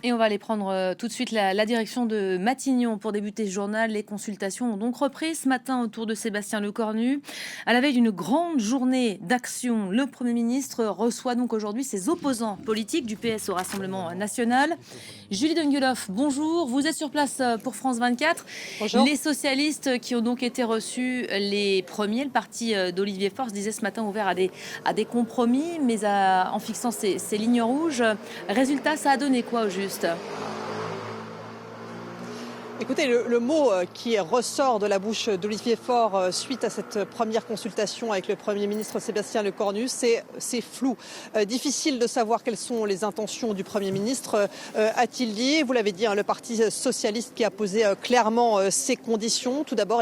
Et on va aller prendre tout de suite la direction de Matignon pour débuter ce journal. Les consultations ont donc repris ce matin autour de Sébastien Lecornu. À la veille d'une grande journée d'action, le Premier ministre reçoit donc aujourd'hui ses opposants politiques du PS au Rassemblement national. Julie Dungueloff, bonjour. Vous êtes sur place pour France 24. Bonjour. Les socialistes qui ont donc été reçus les premiers, le parti d'Olivier Faure disait ce matin ouvert à des compromis, mais en fixant ses lignes rouges. Résultat, ça a donné quoi au juste? Écoutez, le mot qui ressort de la bouche d'Olivier Faure suite à cette première consultation avec le Premier ministre Sébastien Lecornu, c'est flou. Difficile de savoir quelles sont les intentions du Premier ministre, a-t-il dit. Vous l'avez dit, le Parti socialiste qui a posé clairement ses conditions. Tout d'abord,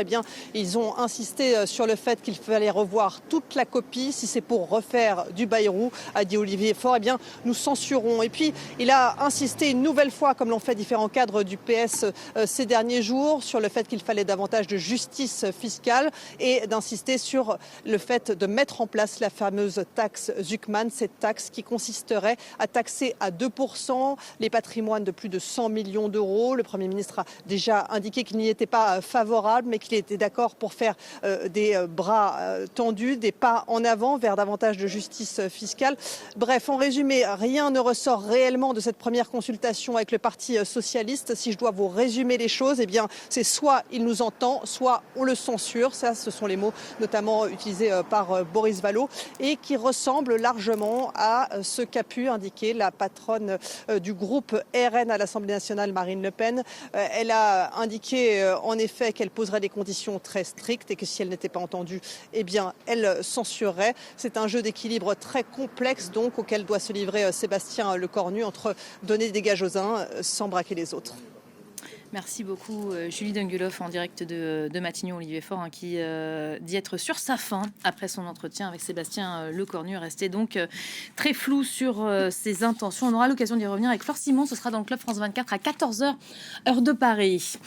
ils ont insisté sur le fait qu'il fallait revoir toute la copie. Si c'est pour refaire du Bayrou, a dit Olivier Faure, nous censurons. Et puis, il a insisté une nouvelle fois, comme l'ont fait différents cadres du PS ces derniers jours, sur le fait qu'il fallait davantage de justice fiscale et d'insister sur le fait de mettre en place la fameuse taxe Zuckman, cette taxe qui consisterait à taxer à 2% les patrimoines de plus de 100 millions d'euros. Le Premier ministre a déjà indiqué qu'il n'y était pas favorable, mais qu'il était d'accord pour faire des bras tendus, des pas en avant vers davantage de justice fiscale. Bref, en résumé, rien ne ressort réellement de cette première consultation avec le Parti socialiste. Si je dois vous résumer les choses, c'est soit il nous entend, soit on le censure. Ça, ce sont les mots notamment utilisés par Boris Vallaud et qui ressemblent largement à ce qu'a pu indiquer la patronne du groupe RN à l'Assemblée nationale, Marine Le Pen. Elle a indiqué en effet qu'elle poserait des conditions très strictes et que si elle n'était pas entendue, elle censurerait. C'est un jeu d'équilibre très complexe donc auquel doit se livrer Sébastien Lecornu entre donner des gages aux uns sans braquer les autres. Merci beaucoup Julie Dungueloff en direct de Matignon, Olivier Faure qui dit être sur sa faim après son entretien avec Sébastien Lecornu, resté donc très flou sur ses intentions. On aura l'occasion d'y revenir avec Flore Simon, ce sera dans le Club France 24 à 14h heure de Paris.